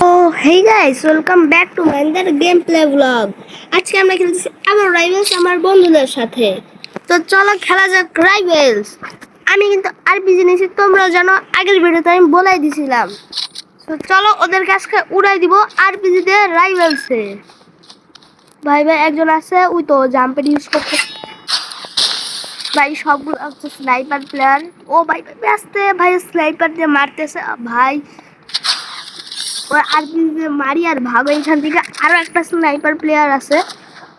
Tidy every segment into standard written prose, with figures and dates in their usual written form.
Oh hey guys, welcome back to my another gameplay vlog. আজকে আমরা খেলতেছি আবার রাইভেলস আমার বন্ধুদের সাথে। তো চলো খেলা যাক রাইভেলস। আমি কিন্তু আরপিজি নিয়েছি, তোমরা জানো আগের ভিডিওতে আমি বলাই দিছিলাম। তো চলো ওদের কাছে উড়াই দিব আরপিজি দিয়ে রাইভেলসে। ভাই একজন আছে ওই তো জাম্পের ইউজ করতে। ভাই সবগুলো হচ্ছে স্নাইপার প্লেয়ার। ও ভাই আসতে ভাই স্নাইপার দিয়ে মারতেছে ভাই। আর মারি আর ভাগো এখান থেকে। আরো একটা স্নাইপার প্লেয়ার আছে,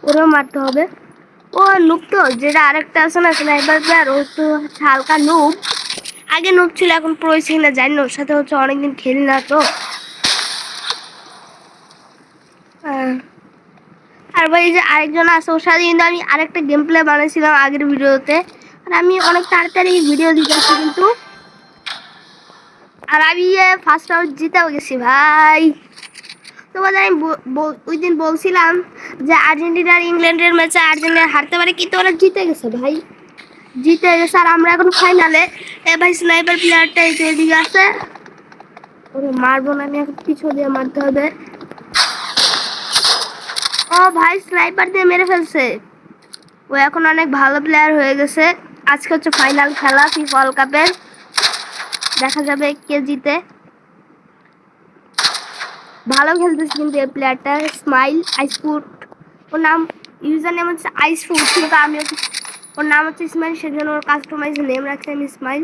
ওরেও মারতে হবে। ও নুব তো, যেটা আরেকটা আছে না স্নাইপার প্লেয়ার, ও তো হালকা নুব। আগে নুব ছিল, এখন প্রো হয়েছে কিনা জানি না, ওর সাথে হচ্ছে অনেকদিন খেলি না তো। আর ভাই যে আরেকজন আছে, ওর সাথে কিন্তু আমি আরেকটা গেম প্লে বানিয়েছিলাম আগের ভিডিওতে। আর আমি অনেক তাড়াতাড়ি ভিডিও দিতেছি কিন্তু। আর আমি ফার্স্ট রাউন্ড জিতেও গেছি ভাই। তোমাদের আমি ওই দিন বলছিলাম যে আর্জেন্টিনা আর ইংল্যান্ডের ম্যাচে আর্জেন্টিনা হারতে পারে, কিন্তু ওরা জিতে গেছে ভাই, জিতে গেছে। আর আমরা এখন ফাইনালে। এ ভাই স্নাইপার প্লেয়ারটা এদিকে আছে, ওরে মারবো না আমি, এখন পিছু দিয়ে মারতে হবে। ও ভাই স্নাইপার দিয়ে মেরে ফেলছে। ও এখন অনেক ভালো প্লেয়ার হয়ে গেছে। আজকে হচ্ছে ফাইনাল খেলা ফিফা ওয়ার্ল্ড কাপের, দেখা যাবে কে জিতে। ভালো খেলতেছে কিন্তু এই প্লেয়ারটা, স্মাইল আইসফুট ওর নাম, ইউজার নেম হচ্ছে আইসফুট, কিন্তু আমি ওর নাম হচ্ছে ইসমাইল, সেজন্য ওর কাস্টমাইজ নেম রাখছি আমি ইসমাইল।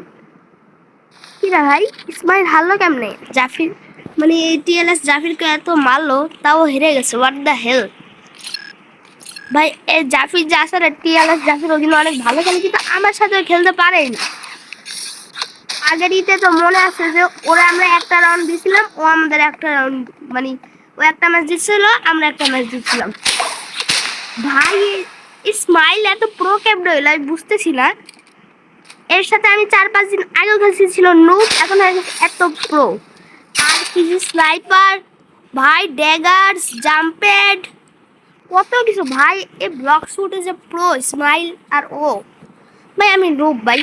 কি রে ভাই ইসমাইল হারলো কেমনে? জাফির মানে এই টিএলএস জাফিরকে এত মারলো তাও হেরে গেছে, হোয়াট দ্য হেল। ভাই এই জাফির যে আছে না, টিএলএস জাফির, ও কিন্তু অনেক ভালো খেলে, কিন্তু আমার সাথে খেলতে পারে না। আগের ইতে তো মনে আছে যে ওরা আমরা একটা রাউন্ড দিছিলাম, ও আমাদের একটা রাউন্ড, মানে ও একটা ম্যাচ জিতছিল, আমরা একটা ম্যাচ জিতছিলাম। ভাই ইসমাইল এত প্রো কেমন হইলো আমি বুঝতেছি না। এর সাথে আমি 4-5 দিন আগেও খেলছিল নুব, এখন হয়ে গেছে এত প্রো। আর কি যে স্নাইপার ভাই, ড্যাগার্স, জাম্পেড, কত কিছু ভাই। এই ব্লক শুটে যে প্রো স্মাইল আর ও, ভাই আমি নুব ভাই।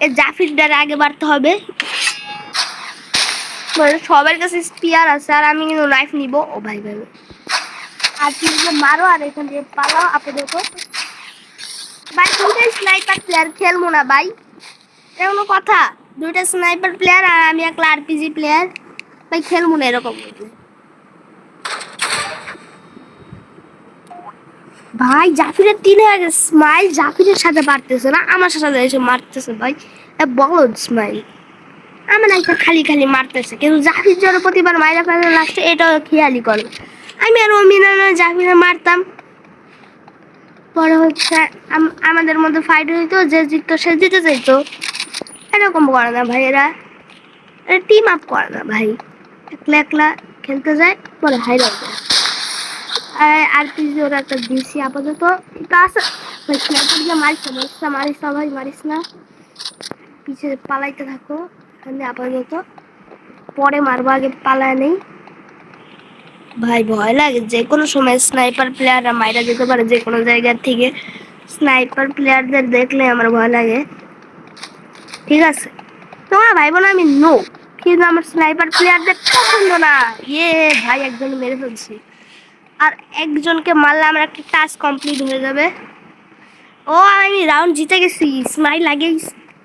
এই জাফিরটার আগে বাড়তে হবে, সবার কাছে স্পিয়ার আছে আর আমি কিন্তু নাইফ নিব। ও ভাই ভাই আর কি মারো আর এখান থেকে পালাও আপাতত। ভাই দুইটাই স্নাইপার প্লেয়ার, খেলবো না ভাই, এরকম কথা। দুইটা স্নাইপার প্লেয়ার আর আমি একটা আরপিজি প্লেয়ার, ভাই খেলবো না এরকম। ভাই জাফিরের 3 হয়ে গেছে, স্মাইল জাফিরের সাথে পারতেছে না, আমার সাথে এসে মারতেছে ভাই। বলো স্মাইল আমার একটা খালি খালি মারতেছে, কিন্তু জাফির জন্য প্রতিবার মাইরা ফেলে লাস্টে, এটাও খেয়ালি করে। আমি আর অমিনা জাফিরে মারতাম, পরে হচ্ছে আমাদের মধ্যে ফাইট হইতো, যে জিততো সে জিতে যাইতো। এরকম করে না ভাই, এরা টিম আপ করে না ভাই, একলা একলা খেলতে যায়, পরে হাইরা যায়। আর পিজি ওরা একটা দিছি আপাতত, আছে ভাই স্নাইপার দিয়ে মারিস না ভাই, মারিস না, পিছে পালাইতে থাকো আপাতত, পরে মারবো, আগে পালায় নেই ভাই। ভয় লাগে, যে কোনো সময় স্নাইপার প্লেয়াররা মাইরা যেতে পারে যে কোনো জায়গা থেকে। স্নাইপার প্লেয়ারদের দেখলে আমার ভয় লাগে। ঠিক আছে তোমরা ভাইবো না আমি নো, কিন্তু আমার স্নাইপার প্লেয়ারদের পছন্দ না। ইয়ে ভাই একজন মেরে ফেলছি, আর একজনকে মারলে আমার একটা টাস্ক কমপ্লিট হয়ে যাবে। ও আমি রাউন্ড জিতে গেছি, স্মাইল আগে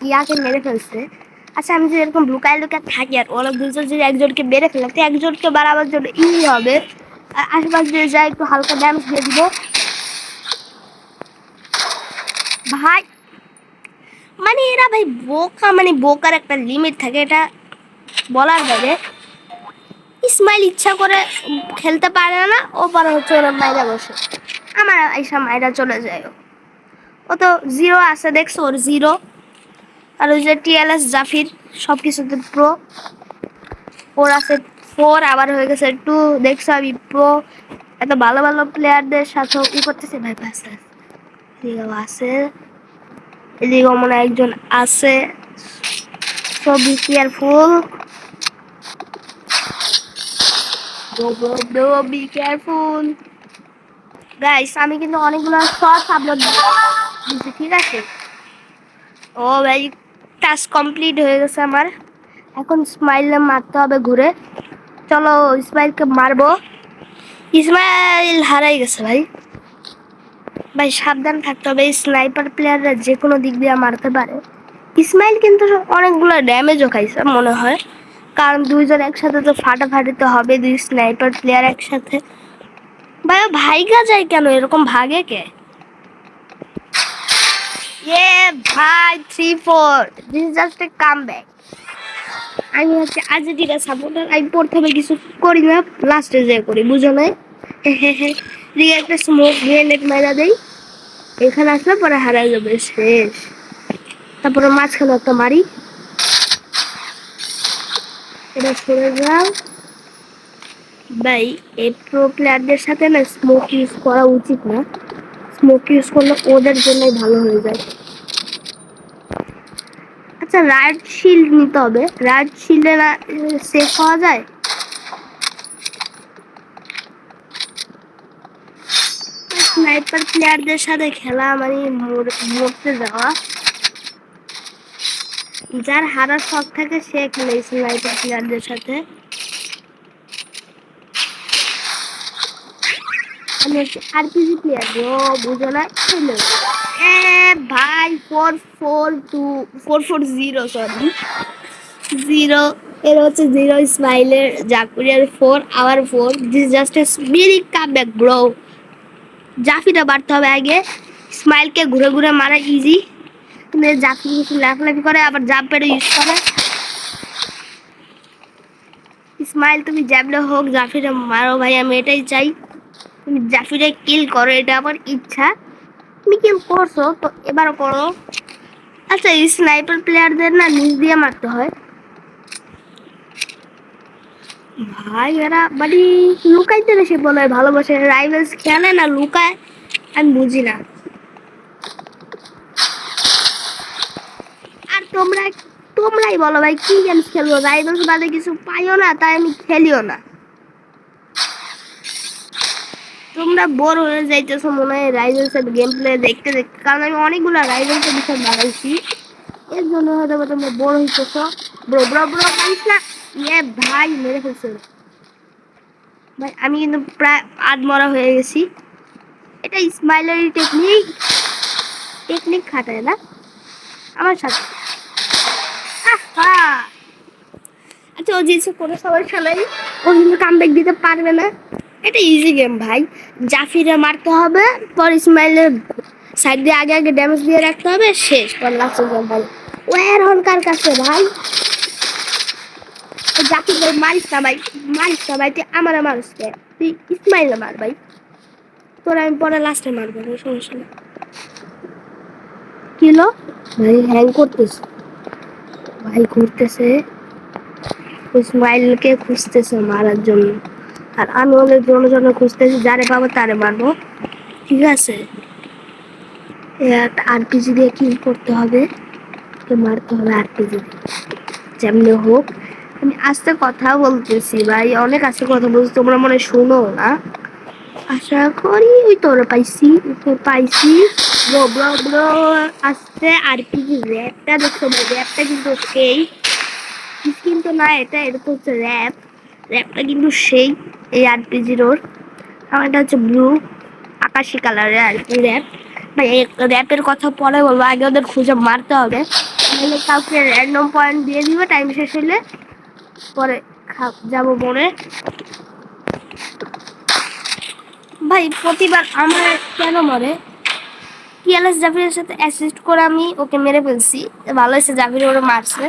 ইয়াকে মেরে ফেলছে। আচ্ছা আমি যদি এরকম লুকায় লুকায় থাকি আর ওরা দুজন যদি একজনকে মেরে ফেলে, তো একজনকে বাড়াবার জন্য হবে। আর আশেপাশে দিয়ে যায় একটু হালকা ড্যামেজ দিয়ে দিব ভাই। মানে এরা ভাই বোকা, মানে বোকার একটা লিমিট থাকে, এটা বলার বাইরে। ইসমাইল ইচ্ছা করে খেলতে পারে না, ও পরে হচ্ছে ওরা মাইরা বসে, আমার এইসব মাইরা চলে যায়। ও তো 0 আছে দেখছো, ওর 0। আর ওই যে টিএলএস জাফির সব কিছুতে প্রো, ওর আছে 4, আবার হয়ে গেছে 2, দেখছো আমি প্রো। এত ভালো ভালো প্লেয়ারদের সাথে ই করতেছে ভাই। পাশে আছে, এদিকেও মনে একজন আছে, so be careful, be careful guys. আমি কিন্তু অনেকগুলো শর্টস আপলোড দিচ্ছি, ঠিক আছে। ও ভাই টাস্ক কমপ্লিট হয়ে গেছে আমার, এখন স্মাইলে মারতে হবে ঘুরে। চলো ইসমাইলকে মারবো। ইসমাইল হারাই গেছে ভাই। ভাই সাবধান থাকতে হবে, স্নাইপার প্লেয়াররা যে কোনো দিক দিয়ে মারতে পারে। ইসমাইল কিন্তু অনেকগুলো ড্যামেজও খাইছে মনে হয়, কারণ দুইজন একসাথে তো ফাটাফাটি তো হবে, দুই স্নাইপার প্লেয়ার একসাথে। ভাই ভাইগা যায় কেন, এরকম ভাগে কে? ভাই 3-4, this is just a comeback. আমি হচ্ছে আর্জেন্টিনা সাপোর্টার, আমি প্রথমে কিছু করি না, লাস্টে যে করি, বুঝো নাই? দিয়ে একটা স্মোক গ্রেনেড মারা দেই, এখানে আসলে পরে হারাই যাবে শেষ। তারপরে মাঝখানে একটা মারি, এটা সরে যাও। ভাই এই প্রো প্লেয়ারদের সাথে না স্মোক ইউজ করা উচিত না, স্মোক ইউজ করলে ওদের জন্যই ভালো হয়ে যায়। আচ্ছা রাইট শিল্ড নিতে হবে, রাইট শিল্ডে না সেফ হওয়া যায়? স্নাইপার প্লেয়ারদের সাথে খেলা মানে মরতে যাওয়া। যার হারার শখ থাকে সে খেলে স্নাইপার প্লেয়ারদের সাথে। আমি হচ্ছে আরপিজি প্লেয়ার ব্রো, বুঝো না? ভাই 4-4-2 সরি 0, এর হচ্ছে 0 স্মাইলের, জাকুরিয়ার 4, hour 4। This just a very comeback bro. জাফিটা বাড়তে হবে আগে, স্মাইলকে ঘুরে ঘুরে মারা ইজি। তুমি জাফি কিছু লাফলাফি করে আবার জাম্পেরও ইউজ করে। স্মাইল তুমি জ্যাবলে হোক জাফিরে মারো ভাই, আমি এটাই চাই। তুমি জাফিরে কিল করো, এটা আমার ইচ্ছা। তুমি কিল করছো তো এবারও করো। আচ্ছা এই স্নাইপার প্লেয়ারদের না নিচ দিয়ে মারতে হয় ভাই, এরা মানে লুকাইতে বেশি বলে ভালোবাসে, রাইভেলস খেলে না লুকায়, আমি বুঝি না। আর তোমরাই বলো ভাই কি গেমস খেলবো, রাইভেলস বাদে কিছু পাইও না, তাই আমি খেলিও না। তোমরা বোর হয়ে যাইতেছো মনে হয় রাইভেলস এর গেম প্লে দেখতে দেখতে, কারণ আমি অনেকগুলো রাইভেলস এর বিষয় বানাইছি, এর জন্য হয়তো তোমরা বোর হইতেছো। ব্রো ব্রো ব্রো পাইস না, ভাই মেরে ফেলছে ভাই, আমি কিন্তু প্রায় আধমরা হয়ে গেছি। এটা স্মাইলারি টেকনিক খাটায় না আমার সাথে। আচ্ছা ও জিনিস কোনো সমস্যা নাই, ও কিন্তু কামব্যাক দিতে পারবে না। এটা ইজি গেম ভাই, জাফিরে মারতে হবে, পর ইসমাইলের সাইড দিয়ে আগে আগে ড্যামেজ দিয়ে রাখতে হবে, শেষ পর লাস্টে গেম ভাই। ও এর কার কাছে ভাই, জাফির ভাই মারিস না ভাই, মারিস না ভাই, তুই আমার মানুষকে তুই ইসমাইলে মার ভাই, তোর আমি পরে লাস্টে মারবো, সমস্যা নেই। কিলো ভাই হ্যাং করতেছে, ভাই ঘুরতেছে, ইসমাইলকে খুঁজতেছে মারার জন্য, আর আমি ওদের জন্য খুঁজতেছি, যারে পাবো তারে মারবো, ঠিক আছে? একটা আরপিজি দিয়ে কিল করতে হবে, মারতে হবে আরপিজি দিয়ে যেমনি হোক। আমি আস্তে কথা বলতেছি ভাই, অনেক আস্তে কথা বলছি, তোমরা মনে শুনো না আশা করি। ওই তোরা পাইছি ব্রো ব্রো ব্রো, আস্তে আরপিজি র্যাপটা দেখছো ভাই, র্যাপটা কিন্তু সেই কিন্তু না, এটা তো হচ্ছে র্যাপটা কিন্তু সেই এই আরপিজির ওর। আমার এটা হচ্ছে ব্লু আকাশি কালারের আর কি র্যাপ। ভাই র্যাপের কথা পরে বলবো, আগে ওদের খুঁজে মারতে হবে, নাহলে কাউকে র্যান্ডম পয়েন্ট দিয়ে দিবে, টাইম শেষ হলে পরে যাবো মনে। ভাই প্রতিবার আমার কেন মরে, টিএলএস জাফিরের সাথে অ্যাসিস্ট করে আমি ওকে মেরে ফেলছি, ভালো হয়েছে জাফির ওরে মারছে।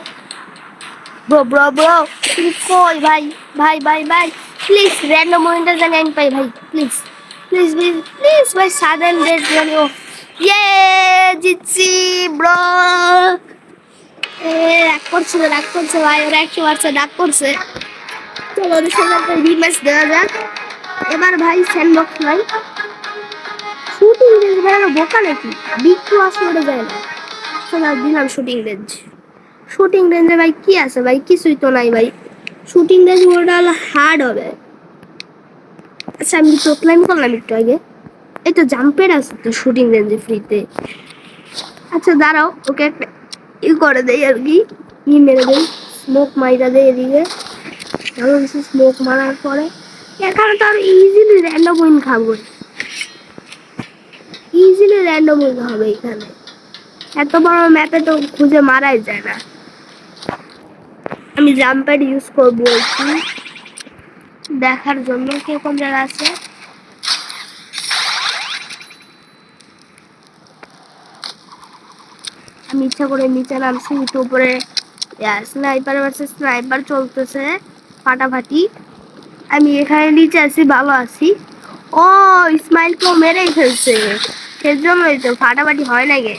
ব্রো ব্রো ব্রো তুমি কই ভাই, ভাই ভাই ভাই প্লিজ র্যান্ডম পয়েন্টটা জানি আমি পাই ভাই, প্লিজ প্লিজ প্লিজ প্লিজ ভাই, সাডেন ডেড জানি ও। জিতছি ব্রো। রাগ করছে ভাই, ওরা 100 মারছে, রাগ করছে। চলো ওদের সাথে একটা রিম্যাচ দেওয়া যাক এবার ভাই। স্যান্ডবক্স ভাই শুটিং রেঞ্জ ভাই, বোকা নাকি বিগ টু আসলে যায় না। চলো দিলাম শুটিং রেঞ্জে ভাই কি আছে ভাই, কিছুই তো নাই ভাই, শুটিং রেঞ্জ ওটা হলো হার্ড হবে। আচ্ছা আমি তো ক্লাইম করলাম একটু আগে, এই তো জাম্পের আছে তো শুটিং রেঞ্জে ফ্রিতে। আচ্ছা দাঁড়াও ওকে একটা ই করে দেই আর কি, ই মেরে দেই, স্মোক মাইরা দেই এদিকে। ভালো কিছু স্মোক মারার পরে এখানে তো আর ইজিলি র্যান্ডম উইন খাবো, ইজিলি র্যান্ডম উইন হবে এখানে। এত বড় ম্যাপে তো খুঁজে মারাই যায় না। আমি জাম্পার ইউজ করবো একটু দেখার জন্য কে কোন জায়গা আছে। আমি ইচ্ছা করে নিচে নামছি, একটু উপরে স্নাইপার ভার্সেস স্নাইপার চলতেছে ফাটাফাটি। আমি এখানে নিচে আছি, ভালো আছি। ও ইসমাইল কেউ মেরেই ফেলছে, সেজন্যই তো ফাটাফাটি হয় না গে।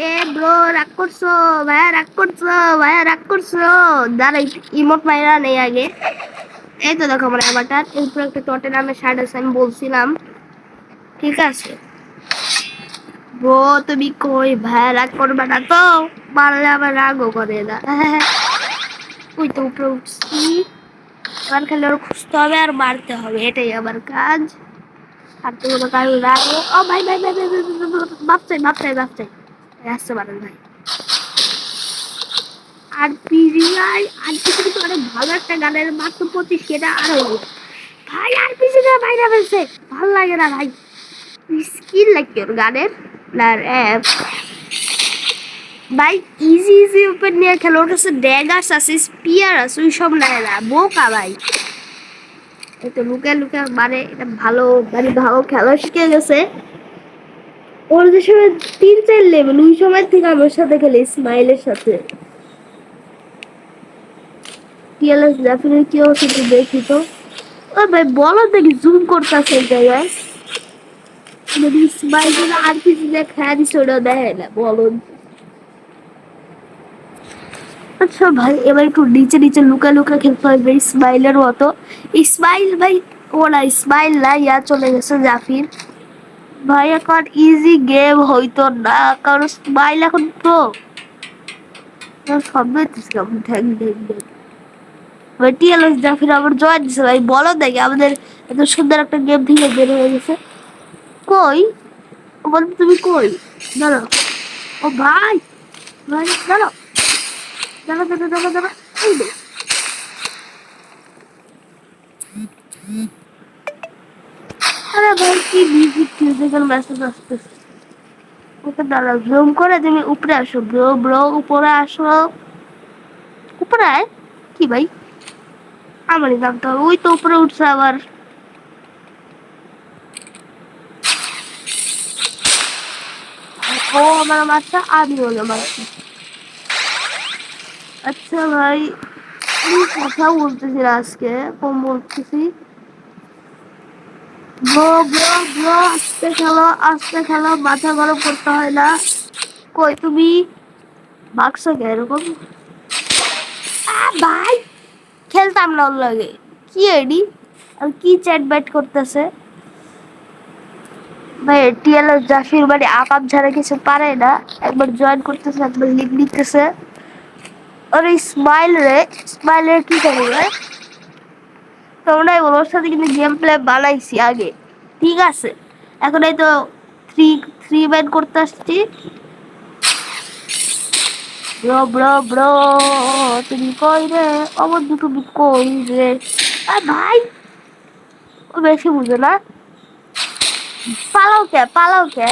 এ ব্রো রাগ করছো ভাইয়া, রাগ করছো ভাইয়া, রাগ করছো। দাঁড়াই ইমোট মাইরা নেই আগে। এই তো দেখো আমার অ্যাভাটার, এরপর একটা টটেনামের শার্ট আছে, আমি বলছিলাম ঠিক আছে। ব্রো তুমি কই ভাইয়া, রাগ করবে না তো? পারলে আবার রাগও করে না। ওই তো উপরে উঠছি, এবার খালি ওর খুঁজতে হবে আর মারতে হবে, এটাই আমার কাজ। আর তো কোনো কাজ রাগো। ও ভাই ভাই ভাই ভাই বাপ চাই, বাপ চাই, বাপ চাই। আসতে পারেন ভাই। আর পিজিআই আর কিছু কিছু অনেক ভালো একটা গানের মাত্র 25, সেটা আরো ভাই। আর পিজি না বাইরে ফেলছে, ভালো লাগে না ভাই। স্কিল লাগবে ওর গানের না অ্যাপ ভাই। ইজি ইজি ওপেন নিয়ে খেলো, ওর কাছে ড্যাগার্স আছে, স্পিয়ার আছে, ওই সব নেয় না, বোকা ভাই। এই তো লুকে লুকে মানে এটা ভালো, মানে ভালো খেলা শিখে গেছে। ওর যে সময় 3-4 লেভেল, ওই সময় থেকে আমার সাথে খেলে স্মাইলের সাথে। টিএলএস ডেফিনেটলি কি হচ্ছে একটু দেখি তো। ও ভাই বলো দেখি, জুম করতেছে এই জায়গায়। যদি স্মাইল আর কিছু যে খেয়া দিচ্ছে ওটা দেখে না বলো। আচ্ছা ভাই এবার একটু নিচে নিচে লুকা লুকা খেলতে হবে স্মাইলের মতো। ইসমাইল ভাই, ওরা ইসমাইল না, ইয়া চলে গেছে জাফির ভাই। এখন ইজি গেম হইতো না, কারণ স্মাইল এখন প্রো। সব কেমন ঠ্যাং ঠ্যাং ঠ্যাং ভাই। টিএলএস জাফির আবার জয়েন দিছে ভাই, বলো দেখি আমাদের এত সুন্দর একটা গেম থেকে বের হয়ে গেছে। কই ও বল, তুমি কই? দাঁড়ো ও ভাই, ভাই দাঁড়ো, দাঁড়ো দাঁড়ো দাঁড়ো দাঁড়ো। এই দে আরে ভাই কি মিউজিক ফিউজিক্যাল মেসেজ আসতেছে। ওকে দাঁড়াও, জুম করে তুমি উপরে আসো ব্রো, ব্রো উপরে আসো, উপরে আয়। কি ভাই আমারই নামতে হবে, ওই তো উপরে উঠছে আবার। ও আমার মারছে, আমি হলো মারছি। আচ্ছা ভাই আমি কথা বলতেছি না আজকে, কম বলতেছি। ব্রো ব্রো ব্রো আস্তে খেলো, আস্তে খেলো, মাথা গরম করতে হয় না। কই তুমি বাক্স কে এরকম? ভাই খেলতাম না ওর লাগে। কি এডি আর কি চ্যাট ব্যাট করতেছে ভাই। টিএলএস জাফির মানে আকাম ছাড়া কিছু পারে না। একবার জয়েন করতেছে, একবার লিখ লিখতেছে। আর স্মাইল রে, স্মাইলের কি করবে তোমরাই বলো। ওর সাথে কিন্তু গেম প্লে বানাইছি আগে, ঠিক আছে। এখন এই তো থ্রি থ্রি ব্যান করতে আসছি। ব্রো ব্রো ব্রো তুমি কই রে, ও বন্ধু তুমি কই রে? ভাই ও বেশি বুঝো না, পালাও কে পালাও কে।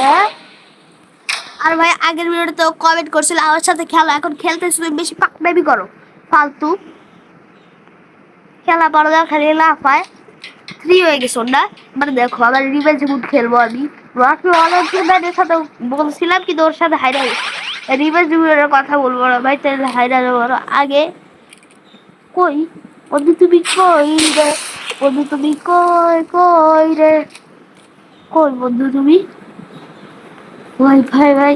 আর ভাই আগের ভিডিওতে তো কমেন্ট করছিল আমার সাথে খেলো, এখন খেলতেছি তুমি বেশি পাকনামি করো, ফালতু খেলা পারো না, খালি লাফায়। 3 হয়ে গেছে না, মানে দেখো আবার রিভেঞ্জ মুড খেলবো আমি। রকি ওয়ালের সাথে বলছিলাম কিন্তু ওর সাথে হাইরা গেছে। রিভেঞ্জ মুডের কথা বলবো না ভাই, তাহলে হাইরা যাবো আগে। কই বন্ধু তুমি কই রে, বন্ধু তুমি কই কই রে, কই বন্ধু তুমি? ভাই ভাই ভাই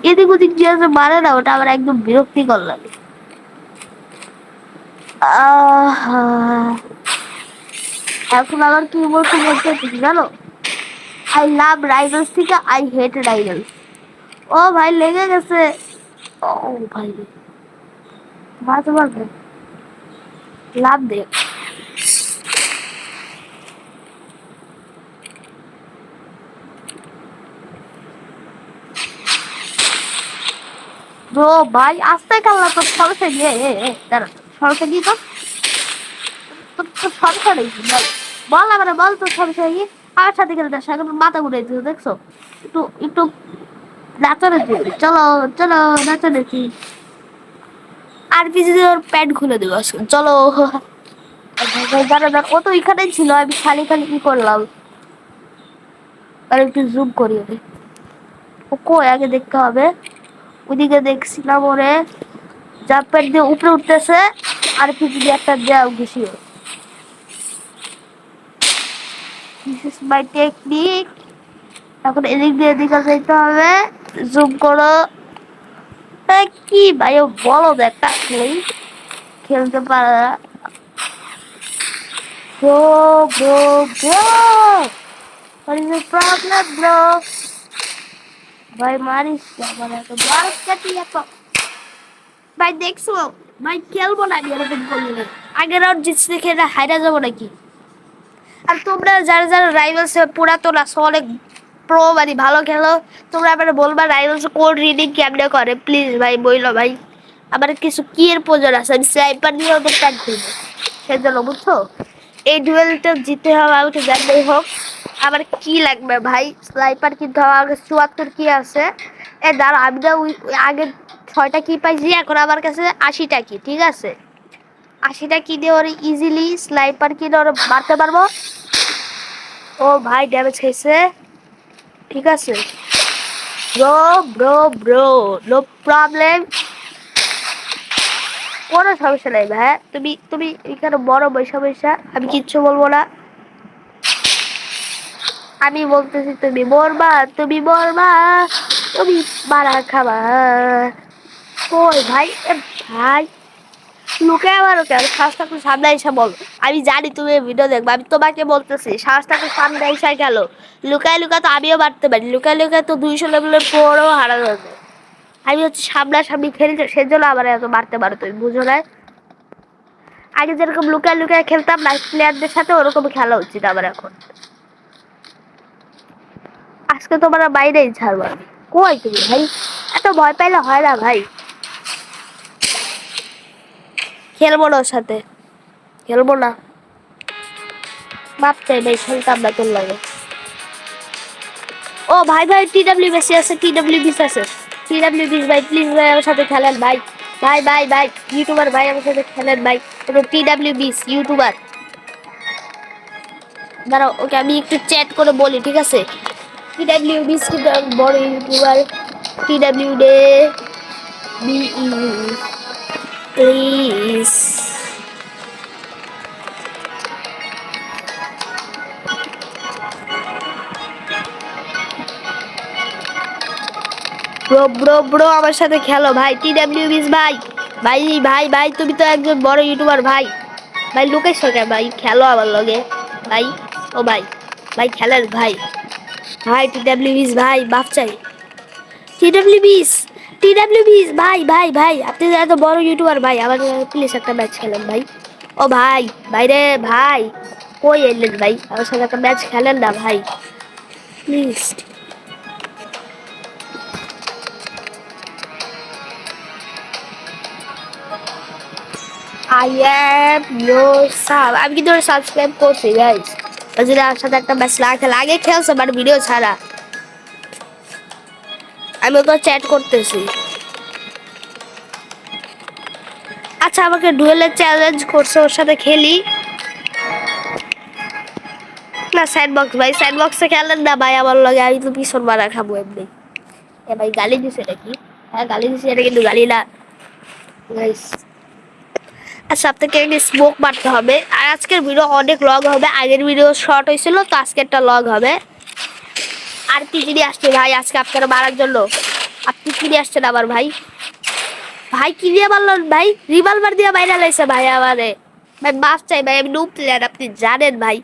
এদিক ওদিক যে মারে না, ওটা আমার একদম বিরক্তিকর লাগে। এখন আবার কি বলতে বলতে জানো, আই লাভ রাইডার্স থেকে আই হেট রাইডার্স। ও ভাই লেগে গেছে। ও ভাই মারতে পারবে, লাভ দে। ব্রো ভাই আস্তে কাল্লা তো সরষে গিয়ে দাঁড়া সরষে গিয়ে তো সরষে দেখছি ভাই বল আমার বল তো সরষে গিয়ে আমার সাথে খেলতে আসে এখন মাথা ঘুরে দিচ্ছে দেখছো একটু একটু নাচানাচি চলো চলো নাচানাচি আর পিছনে ওর প্যান্ট খুলে দেবো আজকে চলো দাঁড়া দাঁড়া ও তো এখানেই ছিল আমি খালি খালি কি করলাম আর একটু জুম করি আমি ও কই আগে দেখতে হবে ওইদিকে দেখছিলাম ওরে জাম্পার দিয়ে উপরে উঠতেছে আর পিছু দিয়ে একটা দেওয়া ঘুষি দিস ইজ মাই টেকনিক এখন এদিক দিয়ে এদিকে যেতে হবে জুম করো কি ভাই ও বলো একটা খেলতে পারে bro bro bro what is the problem bro ভাই মারিস আমার এত মারিস কাটি এত ভাই দেখছো ভাই খেলবো না আমি এরকম করলে আগের রাউন্ড জিতছি দেখে এটা হাইরা যাবো নাকি আর তোমরা যারা যারা রাইভালস পুরাতন আছো অনেক প্রো মানে ভালো খেলো তোমরা আবার বলবা রাইভালস কোড রিডিং কেমনে করে প্লিজ ভাই বইলো ভাই আবার কিছু কি এর প্রয়োজন আছে আমি স্নাইপার নিয়ে ওদের ট্যাগ দিব সেজন্য বুঝছো এই ডুয়েলটা জিতে হবে আমি তো জানলেই হোক আবার কি লাগবে ভাই স্নাইপার কিনতে হবে আগে ৭৪ কি আছে এ দাঁড়া আমি না আগে ৬টা কি পাইছি এখন আমার কাছে ৮০টা কি ঠিক আছে ৮০টা কি দিয়ে ওর ইজিলি স্নাইপার কিনে ওর মারতে পারবো ও ভাই ড্যামেজ খেয়েছে ঠিক আছে bro bro bro no problem কোনো সমস্যা নাই ভাই তুমি তুমি এখানে বড় বৈশা বৈশা আমি কিচ্ছু বলবো না আমি বলতেছি তুমি মরবা তুমি মরবা তুমি মারা খাবা কই ভাই এ ভাই লুকে আবার কেন সাহস থাকলে সামনে এসে বল আমি জানি তুমি ভিডিও দেখবে আমি তোমাকে বলতেছি সাহস থাকলে সামনে এসে গেল লুকায় লুকায় তো আমিও মারতে পারি লুকায় লুকায় তো 200 লেভেলের পরেও হারা যাবে আমি হচ্ছে সামনাসামনি খেলতে সেজন্য আবার এত মারতে পারো তুমি বুঝো না আগে যেরকম লুকায় লুকায় খেলতাম লাইফ প্লেয়ারদের সাথে ওরকম খেলা উচিত আমার এখন আজকে তোমার বাইরেই ছাড়বো আমি কই তুমি ভাই এত ভয় পাইলে হয় না ভাই খেলবো না ওর সাথে খেলবো না বাপ চাই ভাই খেলতাম না তোর লাগে ও ভাই ভাই টিডব্লিউ বেশি আছে টিডব্লিউ বিশ আছে টিডব্লিউ বিশ ভাই প্লিজ ভাই আমার সাথে খেলেন ভাই ভাই ভাই ভাই ইউটিউবার ভাই আমার সাথে খেলেন ভাই ওটা টিডব্লিউ বিশ ইউটিউবার দাঁড়াও ওকে আমি একটু চ্যাট করে বলি ঠিক আছে টিডব্লিউ বিশ কিন্তু বড় ইউটিউবার টিডব্লিউ ডে বি প্লিজ ব্রো ব্রো ব্রো আমার সাথে খেলো ভাই টিডব্লিউ বিশ ভাই ভাই ভাই ভাই তুমি তো একজন বড় ইউটিউবার ভাই ভাই লুকেশ কে ভাই খেলো আমার লগে ভাই ও ভাই ভাই খেলেন ভাই ভাই টিডব্লিউ বিশ ভাই বাপ চাই টিডব্লিউ বিশ টিডব্লিউ বিশ ভাই ভাই ভাই আপনি এত বড় ইউটিউবার ভাই আমার প্লিজ একটা ম্যাচ খেলেন ভাই ও ভাই ভাই রে ভাই কই এলেন ভাই আমার সাথে একটা ম্যাচ খেলেন না ভাই please I am your sub আমি কিন্তু সাবস্ক্রাইব করছি গাইস যদি আমার সাথে একটা ম্যাচ না খেলে আগে খেলছে বাট ভিডিও ছাড়া আমি ওকে চ্যাট করতেছি আচ্ছা আমাকে ডুয়েলে চ্যালেঞ্জ করছে ওর সাথে খেলি না স্যান্ডবক্স ভাই স্যান্ডবক্সে খেলেন না ভাই আমার লগে আমি তো পিছন মারা খাবো এমনি এ ভাই গালি দিছে নাকি হ্যাঁ গালি দিছে এটা কিন্তু গালি না গাইস আচ্ছা আপনাকে একটা স্মোক মারতে হবে আর আজকের ভিডিও অনেক লং হবে আগের ভিডিও শর্ট হয়েছিল তো আজকেরটা লং হবে আর কি জিনিস আসছে ভাই আজকে আপনারা মারার জন্য আপনি কি নিয়ে আসছেন আবার ভাই ভাই কি দিয়ে মারলেন ভাই রিভলভার দিয়ে বাইরে লাইছে ভাই আমারে ভাই মাফ চাই ভাই আমি নুব প্লেয়ার আপনি জানেন ভাই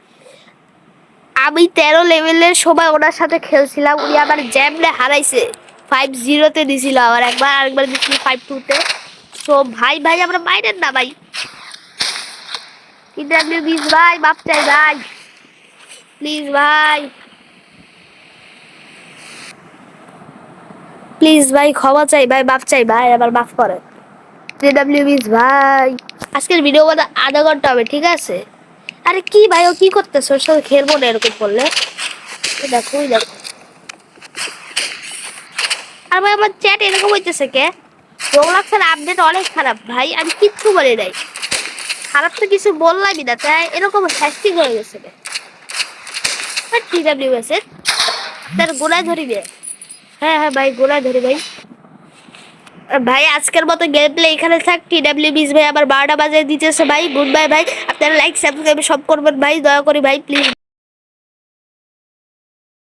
আমি 13 লেভেলের সময় ওনার সাথে খেলছিলাম উনি আমার জ্যামলে হারাইছে 5-0 তে দিছিল আবার একবার আরেকবার দিছিল 5-2 তে সো ভাই ভাই আমরা বাইরেন না ভাই টিডব্লিউ বিশ ভাই মাফ চাই ভাই প্লিজ ভাই প্লিজ ভাই ক্ষমা চাই ভাই, মাফ চাই ভাই, আবার মাফ করে। TWBs ভাই, আজকের ভিডিও বাদে আধা ঘন্টা হবে, ঠিক আছে? আরে কি ভাই, ও কি করতেছে? ওর সাথে খেলবো না এরকম করলে। দেখো দেখো, আর ভাই আমার চ্যাট এরকম হইতেছে কে? রোবলক্সের আপডেট অনেক খারাপ ভাই, আমি কিচ্ছু বলি নাই। খারাপ তো কিছু বললামই না, তাই এরকম হ্যাস্টিং হয়ে গেছে রে। TWS এর তার গোড়ায় ধরি রে। হ্যাঁ হ্যাঁ ভাই, গোড়ায় ধরি ভাই। ভাই আজকের মতো গেম প্লে এখানে থাক। TWBs ভাই আবার 12টা বাজে দিতেছে ভাই। গুড বাই ভাই, আপনারা লাইক সাবস্ক্রাইব সব করবেন ভাই, দয়া করে ভাই প্লিজ।